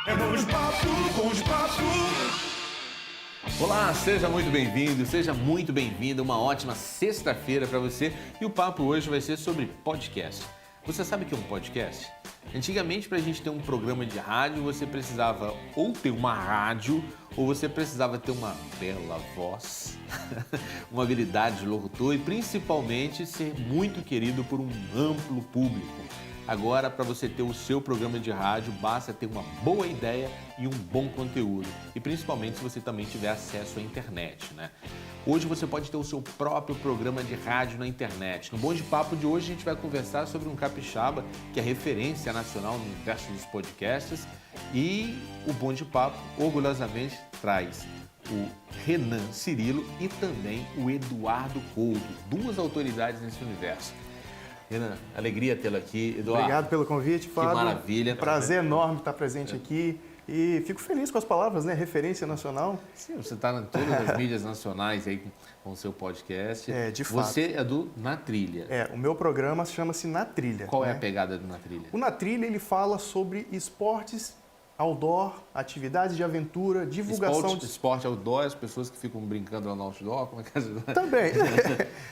É Bons Papo, Bons Papo. Olá, seja muito bem-vindo, seja muito bem-vinda. Uma ótima sexta-feira para você. E o papo hoje vai ser sobre podcast. Você sabe o que é um podcast? Antigamente, para a gente ter um programa de rádio, você precisava ou ter uma rádio ou você precisava ter uma bela voz, uma habilidade de locutor e principalmente ser muito querido por um amplo público. Agora, para você ter o seu programa de rádio, basta ter uma boa ideia e um bom conteúdo. E principalmente se você também tiver acesso à internet, né? Hoje você pode ter o seu próprio programa de rádio na internet. No Bom de Papo de hoje a gente vai conversar sobre um capixaba que é referência nacional no universo dos podcasts. E o Bom de Papo, orgulhosamente, traz o Renan Cirilo e também o Eduardo Couto, duas autoridades nesse universo. Renan, alegria tê-lo aqui. Eduardo, obrigado pelo convite, Fábio. Que maravilha. Prazer enorme estar presente aqui. E fico feliz com as palavras, né? Referência nacional. Sim, você está em todas as mídias nacionais aí com o seu podcast. É, de fato. Você é do Na Trilha. O meu programa chama-se Na Trilha. Qual é a pegada do Na Trilha? O Na Trilha, ele fala sobre esportes outdoor, atividades de aventura, divulgação... Esporte outdoor, as pessoas que ficam brincando lá no outdoor, como é que é? Também.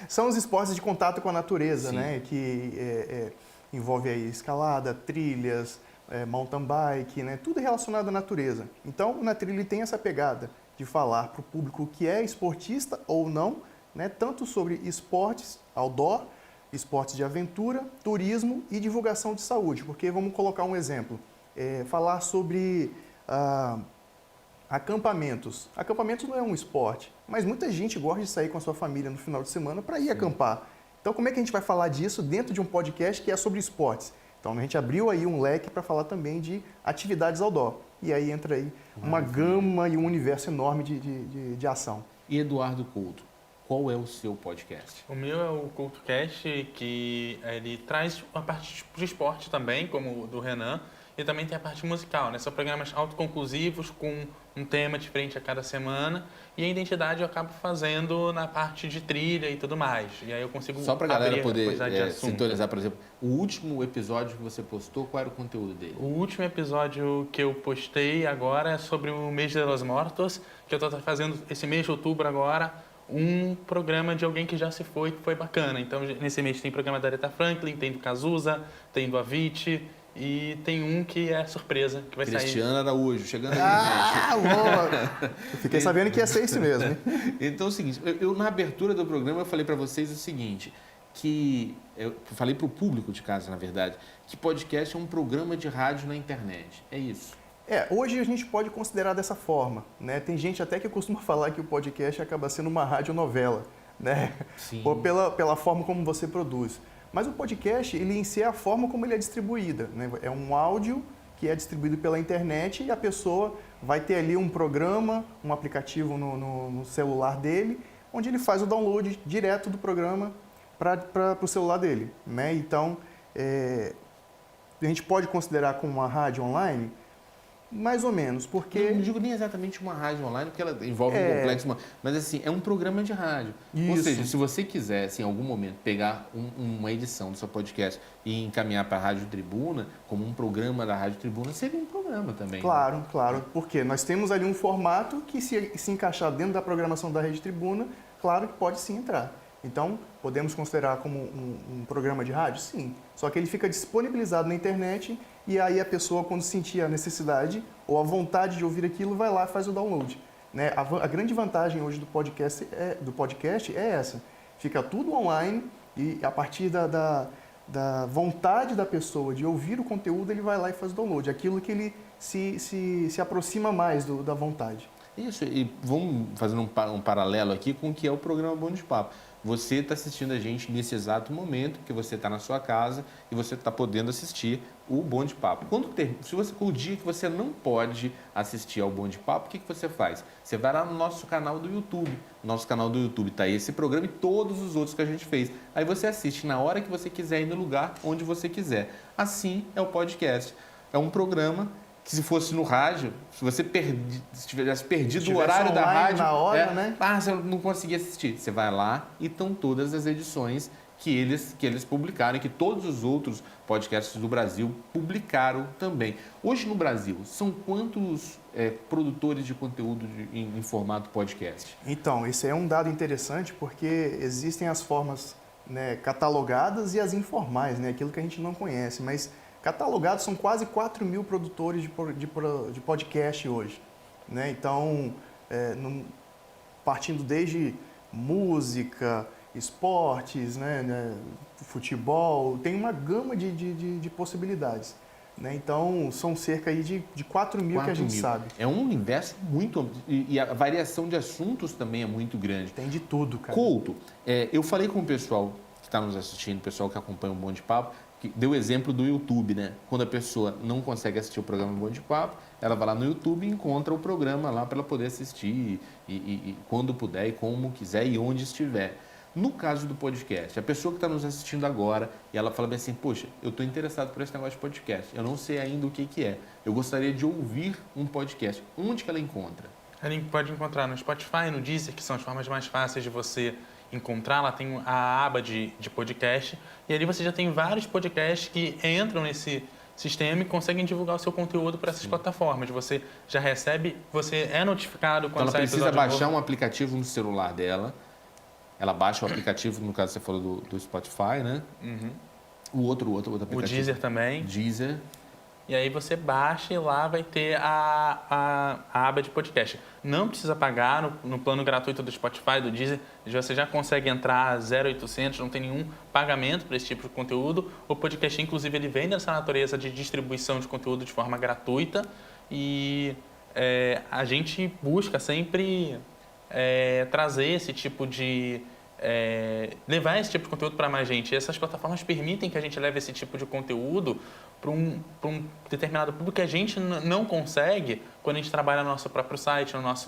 São os esportes de contato com a natureza, Sim. né? Que envolve aí escalada, trilhas, mountain bike, né? Tudo relacionado à natureza. Então, o Na Trilha tem essa pegada de falar para o público que é esportista ou não, né? Tanto sobre esportes outdoor, esportes de aventura, turismo e divulgação de saúde. Porque vamos colocar um exemplo. Falar sobre acampamentos. Acampamentos não é um esporte, mas muita gente gosta de sair com a sua família no final de semana para ir acampar. Então, como é que a gente vai falar disso dentro de um podcast que é sobre esportes? Então, a gente abriu aí um leque para falar também de atividades outdoor. E aí entra aí uma gama e um universo enorme de ação. E Eduardo Couto, qual é o seu podcast? O meu é o CoutoCast, que ele traz a parte de esporte também, como o do Renan, e também tem a parte musical, né? São programas autoconclusivos com um tema diferente a cada semana e a identidade eu acabo fazendo na parte de trilha e tudo mais. E aí eu consigo Só para a galera poder assunto. sintonizar, por exemplo, o último episódio que você postou, qual era o conteúdo dele? O último episódio que eu postei agora é sobre o mês de los Mortos, que eu estou fazendo esse mês de outubro agora, um programa de alguém que já se foi, que foi bacana. Então, nesse mês tem programa da Aretha Franklin, tem do Cazuza, tem do Avicii, e tem um que é surpresa, que vai sair. Cristiano Araújo, chegando aí. Boa! Eu fiquei sabendo que ia ser isso mesmo, hein? Então é o seguinte, eu na abertura do programa eu falei para vocês o seguinte, que eu falei para o público de casa, na verdade, que podcast é um programa de rádio na internet. É isso. Hoje a gente pode considerar dessa forma, né? Tem gente até que costuma falar que o podcast acaba sendo uma radionovela, né? Sim. Ou pela forma como você produz. Mas o podcast, ele em si é a forma como ele é distribuída, né? É um áudio que é distribuído pela internet e a pessoa vai ter ali um programa, um aplicativo no celular dele, onde ele faz o download direto do programa para o celular dele, né? Então, a gente pode considerar como uma rádio online? Mais ou menos, porque... Eu não digo nem exatamente uma rádio online, porque ela envolve um complexo, mas assim, é um programa de rádio. Isso. Ou seja, se você quiser, assim, em algum momento, pegar uma edição do seu podcast e encaminhar para a Rádio Tribuna, como um programa da Rádio Tribuna, seria um programa também. Claro, né? claro, porque nós temos ali um formato que se encaixar dentro da programação da Rede Tribuna, claro que pode sim entrar. Então, podemos considerar como um programa de rádio? Sim. Só que ele fica disponibilizado na internet e aí a pessoa, quando sentir a necessidade ou a vontade de ouvir aquilo, vai lá e faz o download. Né? A grande vantagem hoje do podcast é essa. Fica tudo online e a partir da vontade da pessoa de ouvir o conteúdo, ele vai lá e faz o download. Aquilo que ele se aproxima mais da vontade. Isso, e vamos fazer um paralelo aqui com o que é o programa Bom de Papo. Você está assistindo a gente nesse exato momento, que você está na sua casa e você está podendo assistir o Bom de Papo. O dia que você não pode assistir ao Bom de Papo, o que você faz? Você vai lá no nosso canal do YouTube. No nosso canal do YouTube está esse programa e todos os outros que a gente fez. Aí você assiste na hora que você quiser e no lugar onde você quiser. Assim é o podcast. É um programa que se fosse no rádio, se você tivesse perdido o horário da rádio, na hora, né? você não conseguia assistir. Você vai lá e estão todas as edições que eles publicaram e que todos os outros podcasts do Brasil publicaram também. Hoje no Brasil, são quantos produtores de conteúdo em formato podcast? Então, esse é um dado interessante porque existem as formas, né, catalogadas e as informais, né, aquilo que a gente não conhece, mas catalogados são quase 4 mil produtores de podcast hoje, né? Então, partindo desde música, esportes, né, futebol, tem uma gama de possibilidades, né? Então, são cerca aí de 4 mil que a gente sabe. É um universo muito amplo e a variação de assuntos também é muito grande. Tem de tudo, cara. Couto, eu falei com o pessoal que está nos assistindo, o pessoal que acompanha o Bom de Papo, que deu o exemplo do YouTube, né? Quando a pessoa não consegue assistir o programa Bom de Papo, ela vai lá no YouTube e encontra o programa lá para ela poder assistir e quando puder e como quiser e onde estiver. No caso do podcast, a pessoa que está nos assistindo agora e ela fala bem assim, poxa, eu estou interessado por esse negócio de podcast, eu não sei ainda o que é, eu gostaria de ouvir um podcast. Onde que ela encontra? Ela pode encontrar no Spotify, no Deezer, que são as formas mais fáceis de você encontrar. Lá tem a aba de podcast e ali você já tem vários podcasts que entram nesse sistema e conseguem divulgar o seu conteúdo para essas plataformas. Você já recebe, você é notificado quando então ela sai precisa baixar novo. um aplicativo no celular dela. Ela baixa o aplicativo, no caso você falou do Spotify, né? Uhum. O outro aplicativo. O Deezer também. Deezer. E aí você baixa e lá vai ter a aba de podcast. Não precisa pagar no plano gratuito do Spotify, do Deezer. Você já consegue entrar 0,800, não tem nenhum pagamento para esse tipo de conteúdo. O podcast, inclusive, ele vem dessa natureza de distribuição de conteúdo de forma gratuita. E a gente busca sempre trazer esse tipo de... levar esse tipo de conteúdo para mais gente. E essas plataformas permitem que a gente leve esse tipo de conteúdo para um determinado público que a gente não consegue quando a gente trabalha no nosso próprio site, nas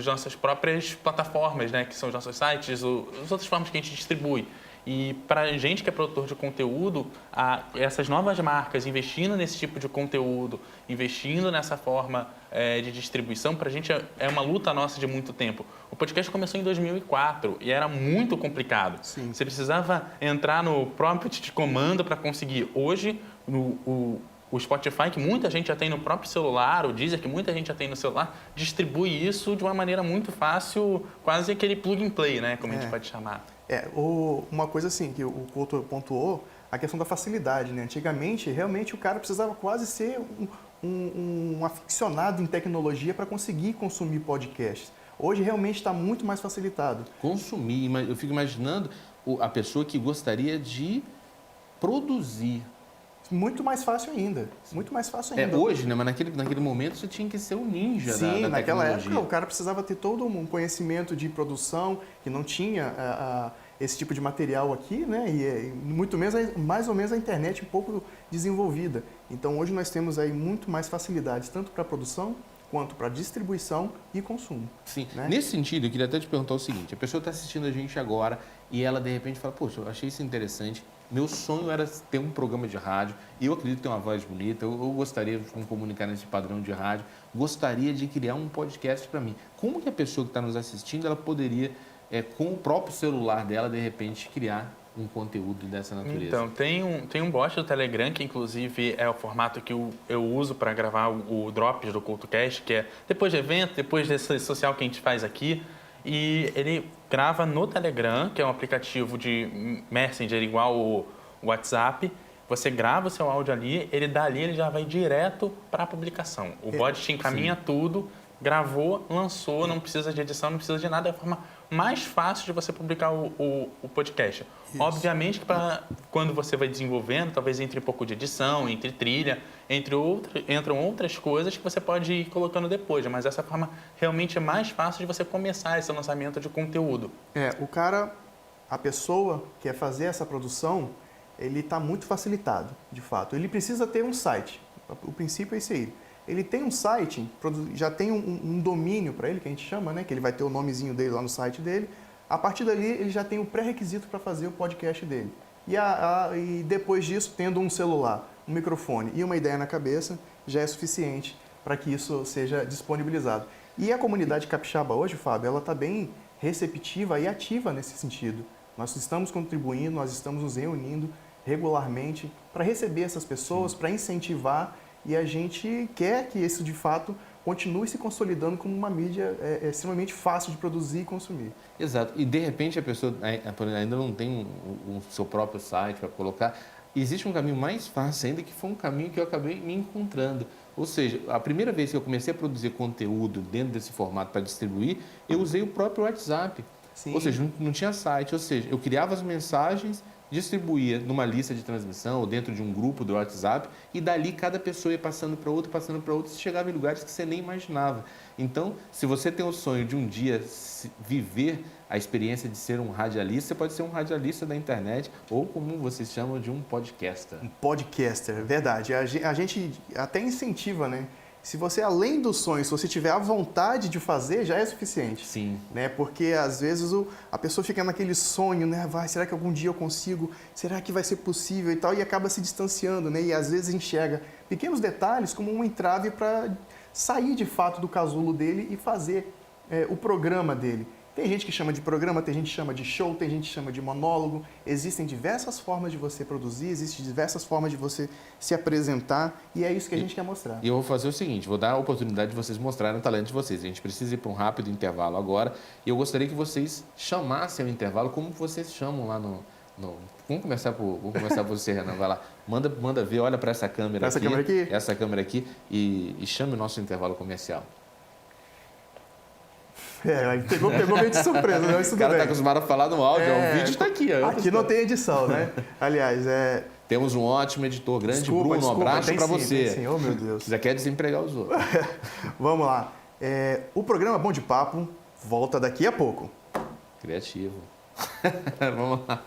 nossas próprias plataformas, né, que são os nossos sites, as outras formas que a gente distribui. E para a gente que é produtor de conteúdo, essas novas marcas investindo nesse tipo de conteúdo, investindo nessa forma de distribuição, para a gente é uma luta nossa de muito tempo. O podcast começou em 2004 e era muito complicado. Sim. Você precisava entrar no prompt de comando para conseguir. Hoje, o Spotify, que muita gente já tem no próprio celular, o Deezer, que muita gente já tem no celular, distribui isso de uma maneira muito fácil, quase aquele plug and play, né, como a gente pode chamar. Uma coisa assim que o Couto pontuou, a questão da facilidade, né? Antigamente, realmente, o cara precisava quase ser um aficionado em tecnologia para conseguir consumir podcasts. Hoje, realmente, está muito mais facilitado. Consumir, eu fico imaginando a pessoa que gostaria de produzir. Muito mais fácil ainda. Muito mais fácil ainda. Hoje, né? Mas naquele momento você tinha que ser um ninja da naquela tecnologia. época o cara precisava ter todo um conhecimento de produção que não tinha esse tipo de material aqui, né? E muito menos, mais ou menos a internet um pouco desenvolvida. Então hoje nós temos aí muito mais facilidades, tanto para produção quanto para distribuição e consumo. Sim. Né? Nesse sentido, eu queria até te perguntar o seguinte. A pessoa está assistindo a gente agora e ela, de repente, fala, poxa, eu achei isso interessante. Meu sonho era ter um programa de rádio. Eu acredito ter uma voz bonita. Eu gostaria de me comunicar nesse padrão de rádio. Gostaria de criar um podcast para mim. Como que a pessoa que está nos assistindo, ela poderia, com o próprio celular dela, de repente, criar um conteúdo dessa natureza? Então, tem um bot do Telegram, que inclusive é o formato que eu uso para gravar o Drops do CoutoCast, que é depois de evento, depois desse social que a gente faz aqui. E ele grava no Telegram, que é um aplicativo de Messenger igual o WhatsApp. Você grava o seu áudio ali, ele já vai direto para a publicação. O bot te encaminha tudo, gravou, lançou, não precisa de edição, não precisa de nada. É a forma mais fácil de você publicar o podcast. Isso. Obviamente que quando você vai desenvolvendo, talvez entre um pouco de edição, entre trilha, entram outras coisas que você pode ir colocando depois. Mas essa forma realmente é mais fácil de você começar esse lançamento de conteúdo. A pessoa que quer fazer essa produção, ele está muito facilitado, de fato. Ele precisa ter um site. O princípio é esse aí. Ele tem um site, já tem um domínio para ele, que a gente chama, né? Que ele vai ter o nomezinho dele lá no site dele. A partir dali, ele já tem o pré-requisito para fazer o podcast dele. E depois disso, tendo um celular, um microfone e uma ideia na cabeça, já é suficiente para que isso seja disponibilizado. E a comunidade capixaba hoje, Fábio, ela está bem receptiva e ativa nesse sentido. Nós estamos contribuindo, nós estamos nos reunindo regularmente para receber essas pessoas, para incentivar, e a gente quer que isso de fato continue se consolidando como uma mídia extremamente fácil de produzir e consumir. Exato. E de repente a pessoa ainda não tem o seu próprio site para colocar. Existe um caminho mais fácil ainda, que foi um caminho que eu acabei me encontrando. Ou seja, a primeira vez que eu comecei a produzir conteúdo dentro desse formato para distribuir, eu usei o próprio WhatsApp. Sim. Ou seja, não tinha site. Ou seja, eu criava as mensagens, distribuía numa lista de transmissão ou dentro de um grupo do WhatsApp, e dali cada pessoa ia passando para outra, e chegava em lugares que você nem imaginava. Então, se você tem o sonho de um dia viver a experiência de ser um radialista, você pode ser um radialista da internet, ou como vocês chamam, de um podcaster. Um podcaster, verdade. A gente até incentiva, né? Se você, além do sonho, se você tiver a vontade de fazer, já é suficiente. Sim. Né? Porque, às vezes, a pessoa fica naquele sonho, né? Será que algum dia eu consigo? Será que vai ser possível e tal? E acaba se distanciando, né? E, às vezes, enxerga pequenos detalhes como um entrave para sair, de fato, do casulo dele e fazer o programa dele. Tem gente que chama de programa, tem gente que chama de show, tem gente que chama de monólogo. Existem diversas formas de você produzir, existem diversas formas de você se apresentar, e é isso que a gente quer mostrar. E eu vou fazer o seguinte, vou dar a oportunidade de vocês mostrarem o talento de vocês. A gente precisa ir para um rápido intervalo agora, e eu gostaria que vocês chamassem o intervalo como vocês chamam lá no... Vamos começar por você, Renan, vai lá. Manda ver, olha para essa câmera aqui. Essa câmera aqui, e chame o nosso intervalo comercial. Pegou meio de surpresa, né? Isso o cara está acostumado a falar no áudio, o vídeo está aqui. Aqui não tem edição, né? Aliás, Temos um ótimo editor, grande Bruno, um abraço para você. Sim, oh, meu Deus. Já quer desempregar os outros. Vamos lá. O programa Bom de Papo volta daqui a pouco. Criativo. Vamos lá.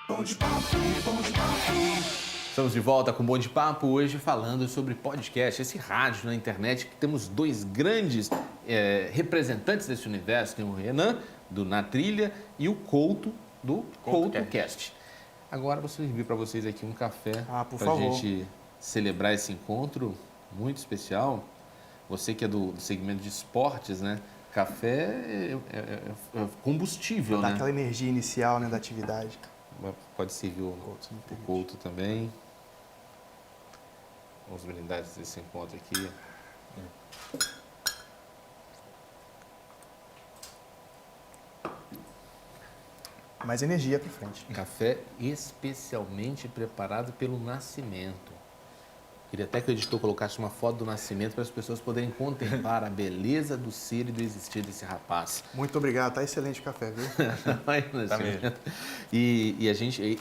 Bom de papo, bom de papo. Estamos de volta com o Bom de Papo, hoje falando sobre podcast, esse rádio na internet, que temos dois grandes representantes desse universo. Tem o Renan, do Na Trilha, e o Couto, do CoutoCast. Agora vou servir para vocês aqui um café para a gente celebrar esse encontro muito especial. Você que é do segmento de esportes, né? Café é combustível, né? Dá aquela energia inicial, né, da atividade. Pode servir o Couto também. Vamos brindar esse encontro aqui. Mais energia para frente. Café especialmente preparado pelo Nascimento. Queria até que o editor colocasse uma foto do Nascimento para as pessoas poderem contemplar a beleza do ser e do existir desse rapaz. Muito obrigado, tá excelente o café, viu? Tá mesmo. E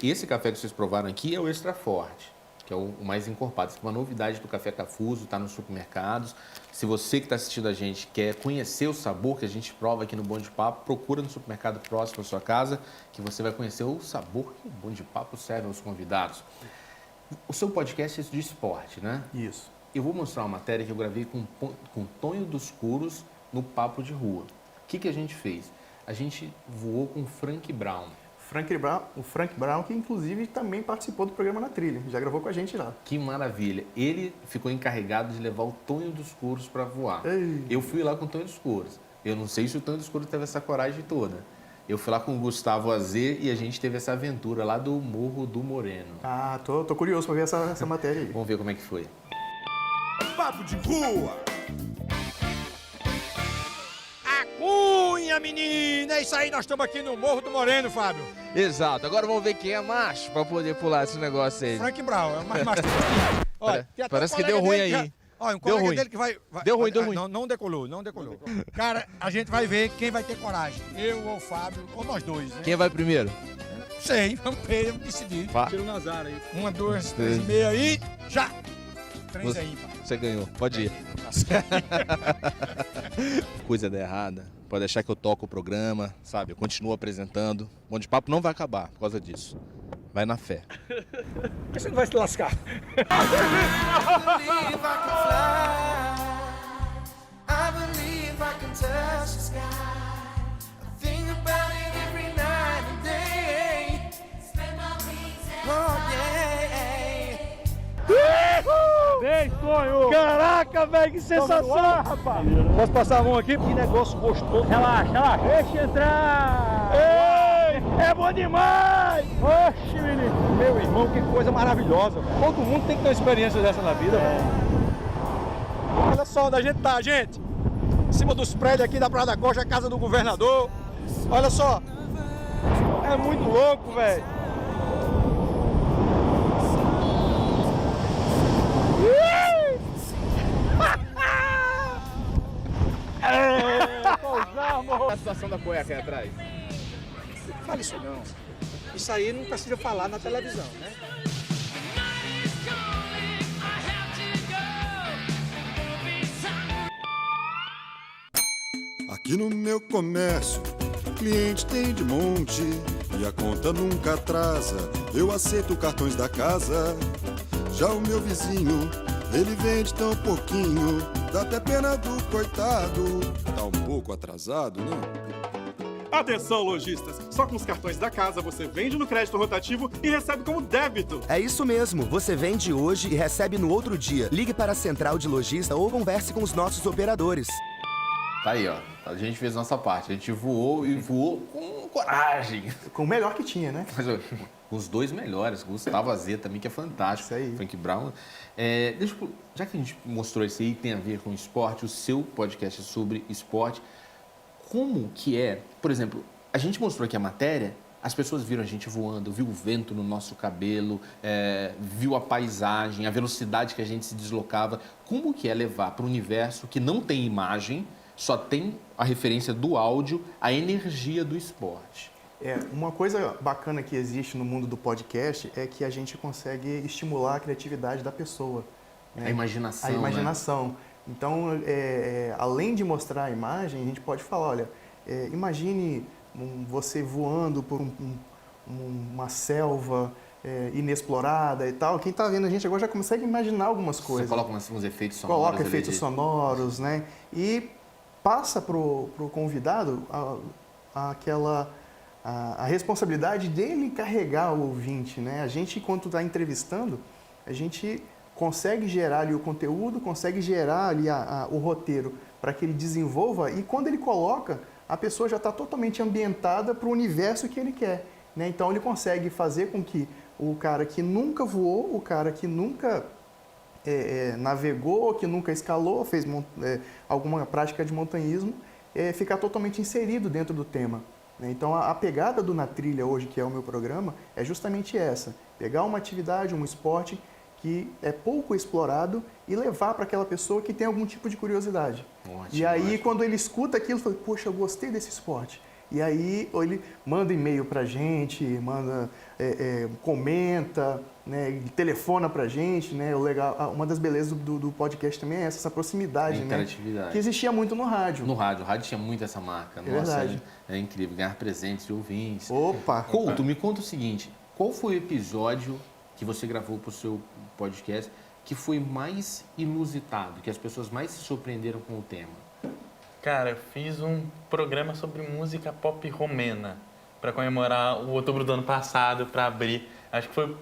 esse café que vocês provaram aqui é o Extra Forte, que é o mais encorpado. Isso é uma novidade do Café Cafuso, está nos supermercados. Se você que está assistindo a gente quer conhecer o sabor que a gente prova aqui no Bom de Papo, procura no supermercado próximo à sua casa, que você vai conhecer o sabor que o Bom de Papo serve aos convidados. O seu podcast é de esporte, né? Isso. Eu vou mostrar uma matéria que eu gravei com Tonho dos Curos no Papo de Rua. O que a gente fez? A gente voou com o Frank Brown. O Frank Brown, que inclusive também participou do programa Na Trilha, já gravou com a gente lá. Que maravilha. Ele ficou encarregado de levar o Tonho dos Curos para voar. Ei. Eu fui lá com o Tonho dos Curos. Eu não sei se o Tonho dos Curos teve essa coragem toda. Eu fui lá com o Gustavo Azê e a gente teve essa aventura lá do Morro do Moreno. Ah, tô curioso para ver essa matéria aí. Vamos ver como é que foi. Papo de rua. A cunha, menina! É isso aí, nós estamos aqui no Morro do Moreno, Fábio. Exato. Agora vamos ver quem é macho pra poder pular esse negócio aí. Frank Brown, é o mais macho. Olha, tem até Parece um que deu colega ruim dele aí. que olha, um Deu colega ruim. dele que vai... Deu ruim. Não decolou. Cara, a gente vai ver quem vai ter coragem. Eu ou o Fábio, ou nós dois, né? Quem vai primeiro? Não sei, vamos ver, vamos decidir. Tira o Nazar aí. 1, 2, 3 e meia aí, já! 3 aí, pá. Você ganhou. Pode ir. Coisa da errada. Pode deixar que eu toco o programa, sabe? Eu continuo apresentando. Bom de Papo não vai acabar por causa disso. Vai na fé. Por que você não vai se lascar? Vem, sonho! Caraca! Caraca, velho, que sensação! Rapaz. Posso passar a mão aqui? Que negócio gostoso. Relaxa, relaxa. Deixa entrar! Ei, é bom demais! Oxe, menino. Meu irmão, que coisa maravilhosa. Todo mundo tem que ter uma experiência dessa na vida, velho. Olha só onde a gente tá, gente. Em cima dos prédios aqui da Praia da Costa, a casa do governador. Olha só. É muito louco, velho. A situação da cueca aí atrás. Fale isso não. Isso aí não precisa falar na televisão, né? Aqui no meu comércio, cliente tem de monte e a conta nunca atrasa. Eu aceito cartões da casa. Já o meu vizinho, ele vende tão pouquinho, dá até pena do coitado. Tá um pouco atrasado, né? Atenção, lojistas! Só com os cartões da casa você vende no crédito rotativo e recebe como débito. É isso mesmo, você vende hoje e recebe no outro dia. Ligue para a central de lojista ou converse com os nossos operadores. Tá aí, ó. A gente fez nossa parte. A gente voou e voou com coragem. Com o melhor que tinha, né? Mas, ó, com os dois melhores. Gustavo Azet também, que é fantástico. Isso aí. Frank Brown. Já que a gente mostrou isso aí, tem a ver com esporte, o seu podcast é sobre esporte. Como que é, por exemplo, a gente mostrou aqui a matéria, as pessoas viram a gente voando, viu o vento no nosso cabelo, viu a paisagem, a velocidade que a gente se deslocava. Como que é levar para o universo que não tem imagem, só tem a referência do áudio, a energia do esporte? Uma coisa bacana que existe no mundo do podcast é que a gente consegue estimular a criatividade da pessoa. Né? A imaginação. A imaginação. Né? Então, além de mostrar a imagem, a gente pode falar, olha, imagine você voando por uma selva inexplorada e tal. Quem está vendo a gente agora já consegue imaginar algumas coisas. Você coloca uns efeitos sonoros. Coloca efeitos sonoros, né? E passa para o convidado a responsabilidade dele carregar o ouvinte, né? A gente, enquanto está entrevistando, a gente consegue gerar ali o conteúdo, consegue gerar ali o roteiro para que ele desenvolva e quando ele coloca, a pessoa já está totalmente ambientada para o universo que ele quer, né? Então ele consegue fazer com que o cara que nunca voou, o cara que nunca navegou, que nunca escalou, fez alguma prática de montanhismo, ficar totalmente inserido dentro do tema. Então, a pegada do Na Trilha hoje, que é o meu programa, é justamente essa. Pegar uma atividade, um esporte que é pouco explorado e levar para aquela pessoa que tem algum tipo de curiosidade. Ótimo, e aí, ótimo. Quando ele escuta aquilo, fala, poxa, eu gostei desse esporte. E aí, ele manda e-mail para a gente, comenta, né, ele telefona para a gente. Né, uma das belezas do podcast também é essa proximidade, né, que existia muito no rádio. No rádio. O rádio tinha muito essa marca. Nossa, verdade. É incrível, ganhar presentes de ouvintes. Opa! Couto, me conta o seguinte, qual foi o episódio que você gravou para o seu podcast que foi mais inusitado, que as pessoas mais se surpreenderam com o tema? Cara, eu fiz um programa sobre música pop romena para comemorar o outubro do ano passado, para abrir. Acho que foi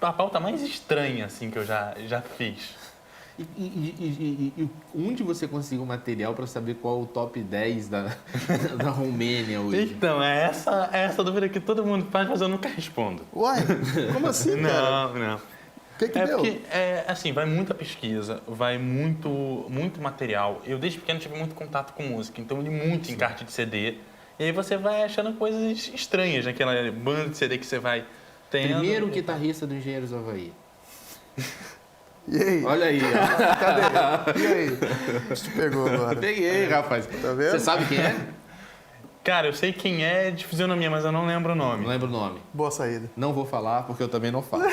a pauta mais estranha assim que eu já fiz. E onde você conseguiu material para saber qual é o top 10 da Romênia hoje? Então, é essa dúvida que todo mundo faz, mas eu nunca respondo. Uai, como assim, cara? Não. O que deu? Porque, assim, vai muita pesquisa, vai muito material. Eu, desde pequeno, tive muito contato com música, então eu li muito encarte de CD. E aí você vai achando coisas estranhas naquela banda de CD que você vai tendo. Primeiro guitarrista do Engenheiros do Havaí. E aí? Olha aí. Cadê? E aí? Você te pegou agora. Peguei, rapaz. Tá vendo? Você sabe quem é? Cara, eu sei quem é de fisionomia, mas eu não lembro o nome. Não lembro o nome. Boa saída. Não vou falar, porque eu também não falo.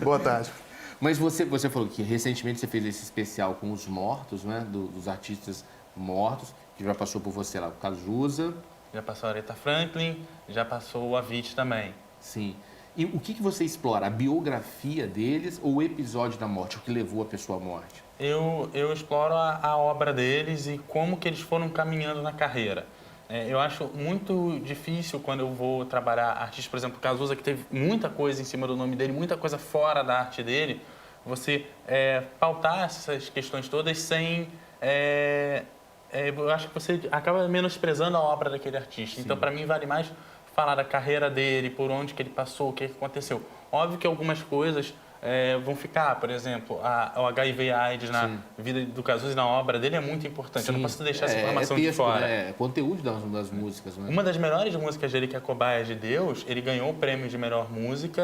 Boa tarde. Mas você falou que recentemente você fez esse especial com os mortos, né? Dos artistas mortos, que já passou por você lá, o Cazuza. Já passou a Aretha Franklin, já passou o Avicii também. Sim. E o que você explora? A biografia deles ou o episódio da morte, o que levou a pessoa à morte? Eu exploro a obra deles e como que eles foram caminhando na carreira. Eu acho muito difícil quando eu vou trabalhar artistas, por exemplo, o Cazuza, que teve muita coisa em cima do nome dele, muita coisa fora da arte dele, você pautar essas questões todas sem... eu acho que você acaba menosprezando a obra daquele artista. Então, para mim, vale mais falar da carreira dele, por onde que ele passou, o que aconteceu. Óbvio que algumas coisas vão ficar, por exemplo, o HIV/AIDS na vida do Cazuza e na obra dele é muito importante. Eu não posso deixar essa informação de fora. É conteúdo das músicas. Né? Uma das melhores músicas dele, que é a Cobaia de Deus, ele ganhou o prêmio de melhor música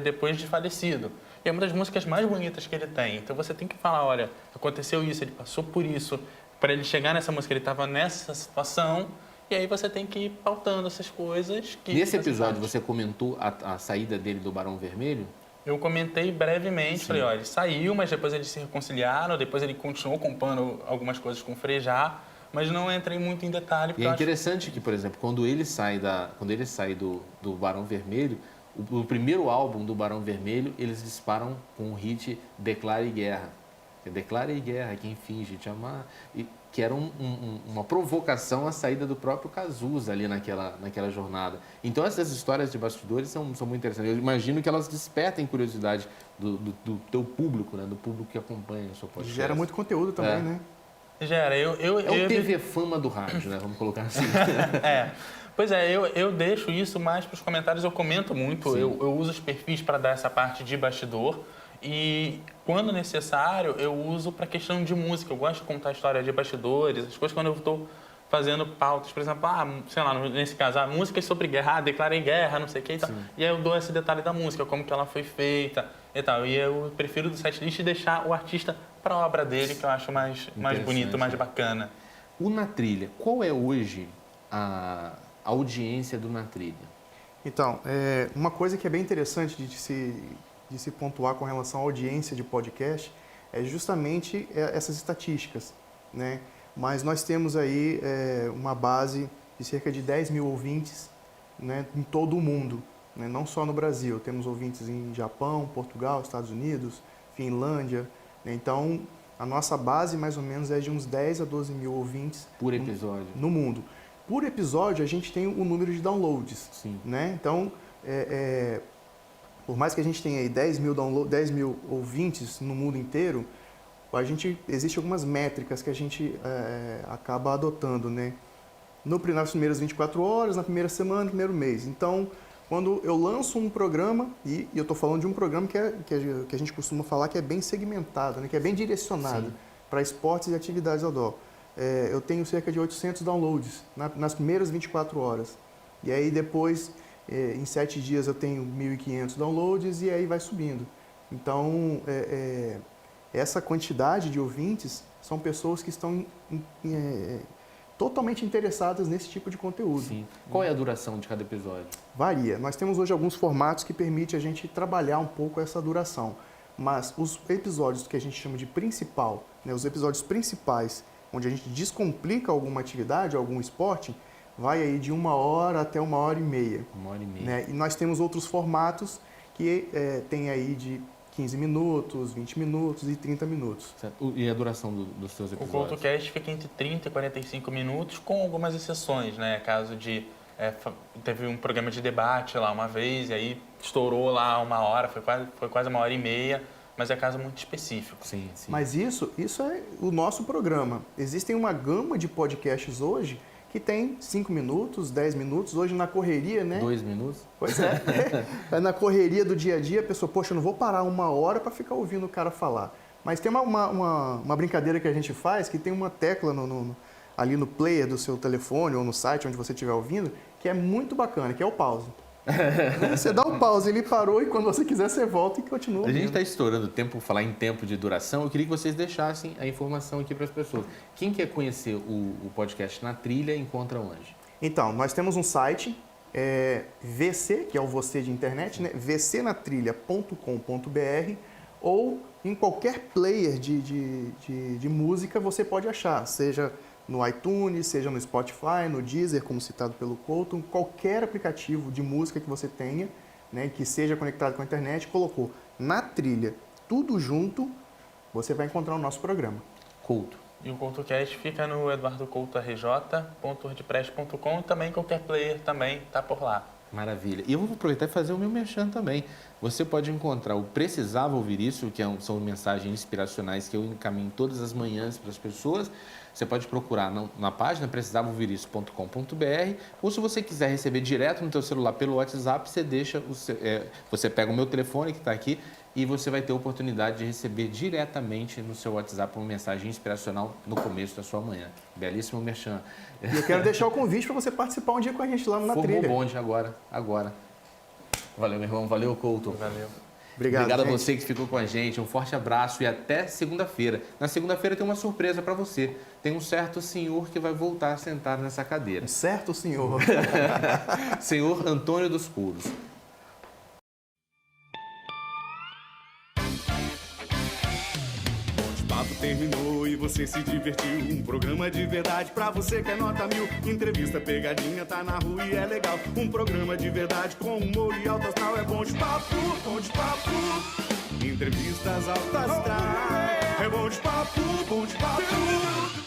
depois de falecido. E é uma das músicas mais bonitas que ele tem. Então você tem que falar, olha, aconteceu isso, ele passou por isso. Para ele chegar nessa música, ele estava nessa situação. E aí você tem que ir pautando essas coisas. Nesse episódio, você comentou a saída dele do Barão Vermelho? Eu comentei brevemente, falei, olha, ele saiu, mas depois eles se reconciliaram, depois ele continuou compondo algumas coisas com o Frejá, mas não entrei muito em detalhe. E é interessante que, por exemplo, quando ele sai do Barão Vermelho, o primeiro álbum do Barão Vermelho, eles disparam com o hit Declare Guerra. Declare guerra, quem finge te amar. Que era uma provocação à saída do próprio Cazuza ali naquela jornada. Então, essas histórias de bastidores são muito interessantes. Eu imagino que elas despertem curiosidade do teu público, né? Do público que acompanha o seu podcast. Gera muito conteúdo também, né? Gera. É o TV Fama do rádio, né? Vamos colocar assim. Pois é, eu deixo isso mais para os comentários. Eu comento muito, eu uso os perfis para dar essa parte de bastidor. E, quando necessário, eu uso para questão de música. Eu gosto de contar a história de bastidores, as coisas quando eu estou fazendo pautas. Por exemplo, sei lá, nesse caso, músicas sobre guerra, declarei guerra, não sei o que e tal. E aí eu dou esse detalhe da música, como que ela foi feita e tal. E eu prefiro do setlist deixar o artista para a obra dele, que eu acho mais bonito, mais bacana. O Na Trilha, qual é hoje a audiência do Na Trilha? Então, uma coisa que é bem interessante de se pontuar com relação à audiência de podcast é justamente essas estatísticas, né? Mas nós temos aí uma base de cerca de 10 mil ouvintes, né, em todo o mundo, né? Não só no Brasil. Temos ouvintes em Japão, Portugal, Estados Unidos, Finlândia, né? Então, a nossa base mais ou menos é de uns 10 a 12 mil ouvintes por episódio no mundo. Por episódio, a gente tem o número de downloads, né? Então, por mais que a gente tenha aí 10 mil ouvintes no mundo inteiro, existe algumas métricas que a gente acaba adotando, né? Nas primeiras 24 horas, na primeira semana, no primeiro mês. Então, quando eu lanço um programa, e eu estou falando de um programa que a gente costuma falar que é bem segmentado, né? Que é bem direcionado para esportes e atividades outdoor. Eu tenho cerca de 800 downloads nas primeiras 24 horas. E aí depois... em 7 dias eu tenho 1.500 downloads e aí vai subindo. Então, essa quantidade de ouvintes são pessoas que estão totalmente interessadas nesse tipo de conteúdo. Sim. Qual é a duração de cada episódio? Varia. Nós temos hoje alguns formatos que permitem a gente trabalhar um pouco essa duração. Mas os episódios que a gente chama de principal, né, os episódios principais, onde a gente descomplica alguma atividade, algum esporte, vai aí de 1 hora até 1h30. 1h30. Né? E nós temos outros formatos que tem aí de 15 minutos, 20 minutos e 30 minutos. Certo. E a duração dos seus episódios? O CultoCast fica entre 30 e 45 minutos, com algumas exceções, né? Caso de... teve um programa de debate lá uma vez, e aí estourou lá 1 hora, foi quase 1h30, mas é caso muito específico. Sim. Mas isso é o nosso programa. Existem uma gama de podcasts hoje que tem 5 minutos, 10 minutos, hoje na correria, né? 2 minutos? Pois é. Na correria do dia a dia, a pessoa, poxa, eu não vou parar 1 hora para ficar ouvindo o cara falar. Mas tem uma brincadeira que a gente faz, que tem uma tecla ali no player do seu telefone ou no site onde você estiver ouvindo, que é muito bacana, que é o pause. Você dá um pause, ele parou e quando você quiser você volta e continua ouvindo. A gente está estourando o tempo, falar em tempo de duração, eu queria que vocês deixassem a informação aqui para as pessoas. Quem quer conhecer o podcast Na Trilha, encontra onde? Então, nós temos um site, VC, que é o você de internet, né? vcnatrilha.com.br, ou em qualquer player de música você pode achar, seja no iTunes, seja no Spotify, no Deezer, como citado pelo Couto, qualquer aplicativo de música que você tenha, né, que seja conectado com a internet, colocou Na Trilha, tudo junto, você vai encontrar o nosso programa. Couto. E o CultoCast fica no eduardocoutorj.wordpress.com, também qualquer player também está por lá. Maravilha. E eu vou aproveitar e fazer o meu merchan também. Você pode encontrar o Precisava Ouvir Isso, que são mensagens inspiracionais que eu encaminho todas as manhãs para as pessoas. Você pode procurar na página precisavaouvirisso.com.br, ou se você quiser receber direto no teu celular pelo WhatsApp, você pega o meu telefone que está aqui e você vai ter a oportunidade de receber diretamente no seu WhatsApp uma mensagem inspiracional no começo da sua manhã. Belíssimo merchan. E eu quero deixar o convite para você participar um dia com a gente lá na Formou trilha. bonde agora. Valeu, meu irmão. Valeu, Couto. Valeu. Obrigado a gente. você que ficou com a gente. Um forte abraço e até segunda-feira. Na segunda-feira tem uma surpresa para você. Tem um certo senhor que vai voltar a sentar nessa cadeira. Certo, senhor. Senhor Antônio dos Couros. Papo terminou e você se divertiu. Um programa de verdade pra você que é nota 1000. Entrevista pegadinha, tá na rua e é legal. Um programa de verdade com humor e alto astral. É bom de papo, bom de papo. Entrevistas altas astral. É bom de papo, bom de papo.